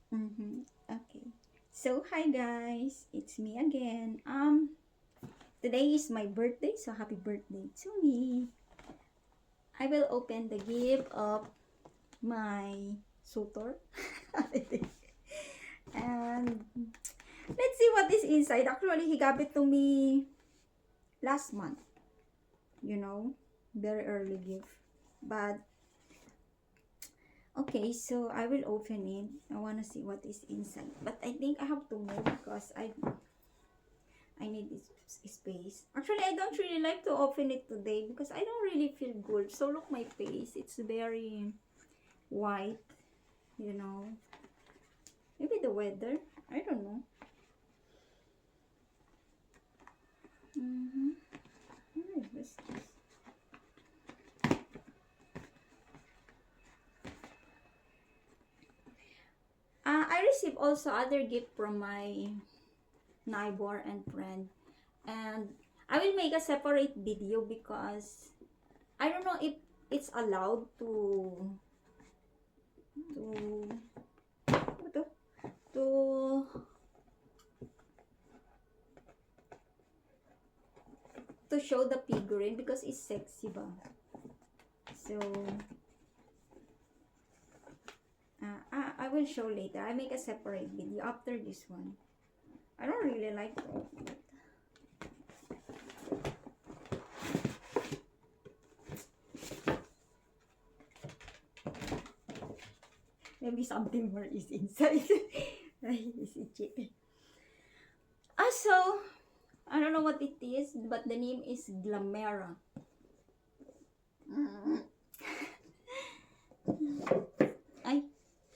Okay. So hi guys, it's me again. Today is my birthday, so happy birthday to me. I will open the gift of my suitor. And let's see what is inside. Actually, he gave it to me last month, you know, very early gift. But okay, so I will open it. I wanna see what is inside. But I think I have to move because I need this space. Actually, I don't really like to open it today because I don't really feel good. So look my face. It's very white, you know. Maybe the weather. I don't know. Mm-hmm. What's this? I received also other gift from my neighbor and friend. And I will make a separate video because I don't know if it's allowed to ano to show the figurine because it's sexy ba. So I will show later. I make a separate video after this one. I don't really like to open it. Maybe something more is inside. Ay, is itchy. So I don't know what it is, but the name is Glamera. Mm. Ay,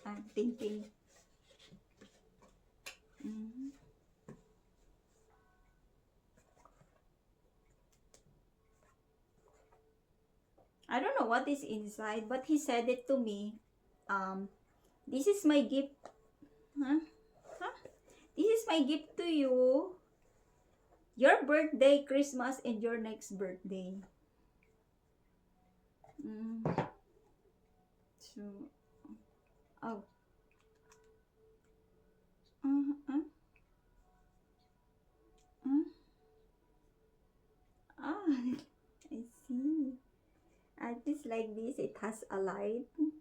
I'm thinking. Mm. I don't know what is inside, but he said it to me. Um, this is my gift. Huh? Huh? This is my gift to you. Your birthday, Christmas, and your next birthday. Mm. So, oh. Uh, uh, uh. Ah, I see. At least like this, it has a light. Mm.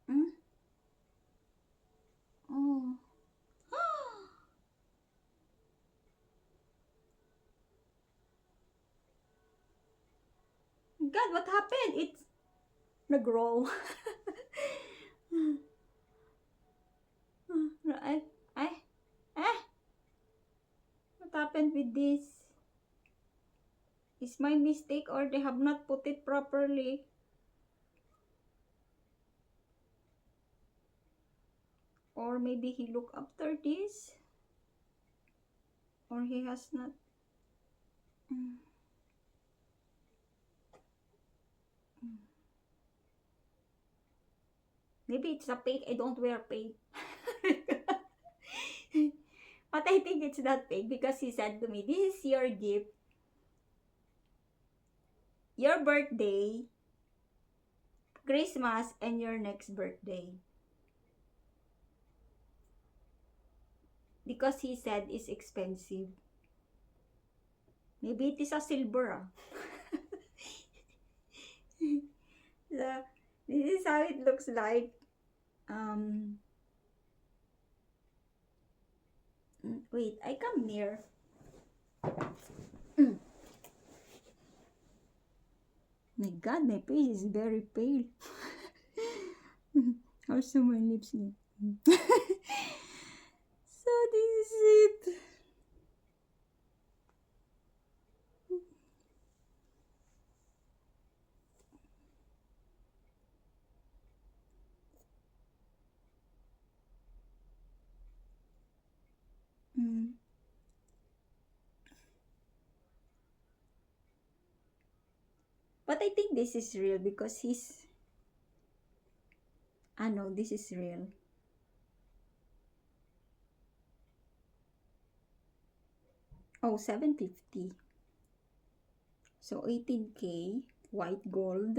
Mm. Oh. God, what happened? It's nag-grow. I, I, eh, what happened with this? Is my mistake or they have not put it properly? Or maybe he look after this? Or he has not. Mm, mm. Maybe it's a fake. I don't wear fake. But I think it's not fake because he said to me, this is your gift. Your birthday, Christmas, and your next birthday. Because he said it's expensive. Maybe it is a silver. So, this is how it looks like. Um, Wait, I come near. Mm. My God, my face is very pale. Also, my lips. So this is it. Mm. But I think this is real because he's. Ah no, this is real. Oh, 750. So 18K, white gold.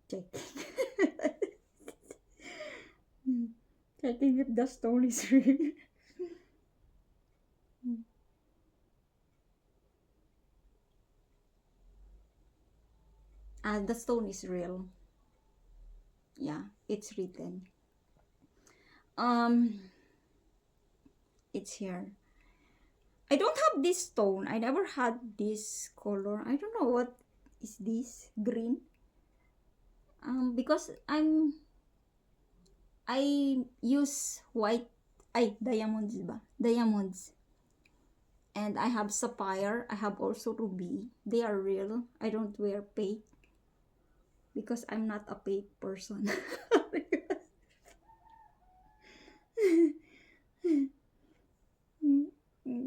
Check. Checking if the stone is real. The stone is real. Yeah, it's written. Um, it's here. I don't have this stone. I never had this color. I don't know what is this green. Because I use white, diamonds ba? Diamonds. And I have sapphire. I have also ruby. They are real. I don't wear fake because I'm not a fake person.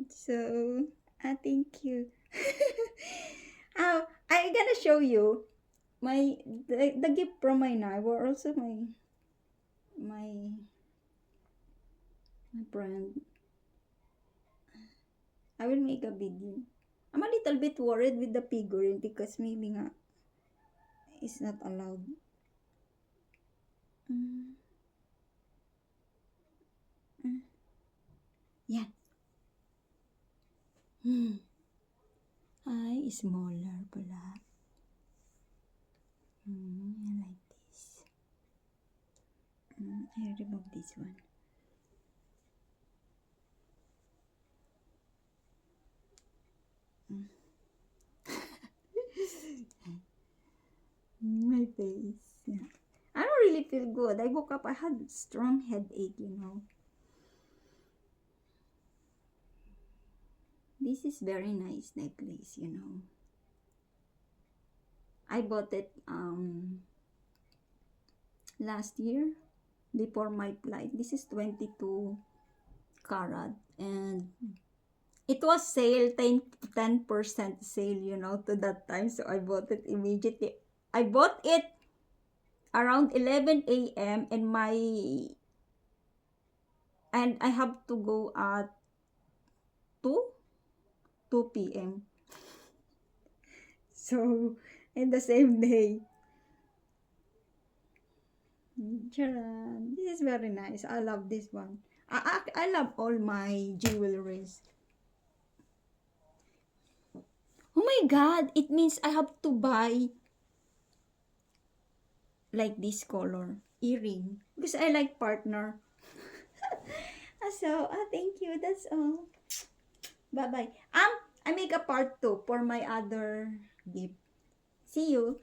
So, thank you. I gonna show you the gift from my neighbor, also my friend. I will make a video. I'm a little bit worried with the figurine because maybe nga it's not allowed. Mm, Yan. Ay, smaller pala. I like this. I remove this one. My face. Yeah. I don't really feel good. I woke up, I had strong headache. This is very nice necklace. I bought it last year before my flight. This is 22 karat and it was sale 10% sale to that time, so I bought it immediately. I bought it around 11 a.m. and I have to go at 2 p.m. So in the same day. Charan. This is very nice. I love this one. I love all my jewelries. Oh my god, it means I have to buy like this color earring because I like partner. So, thank you. That's all. Bye-bye. I make a part 2 for my other gift. See you.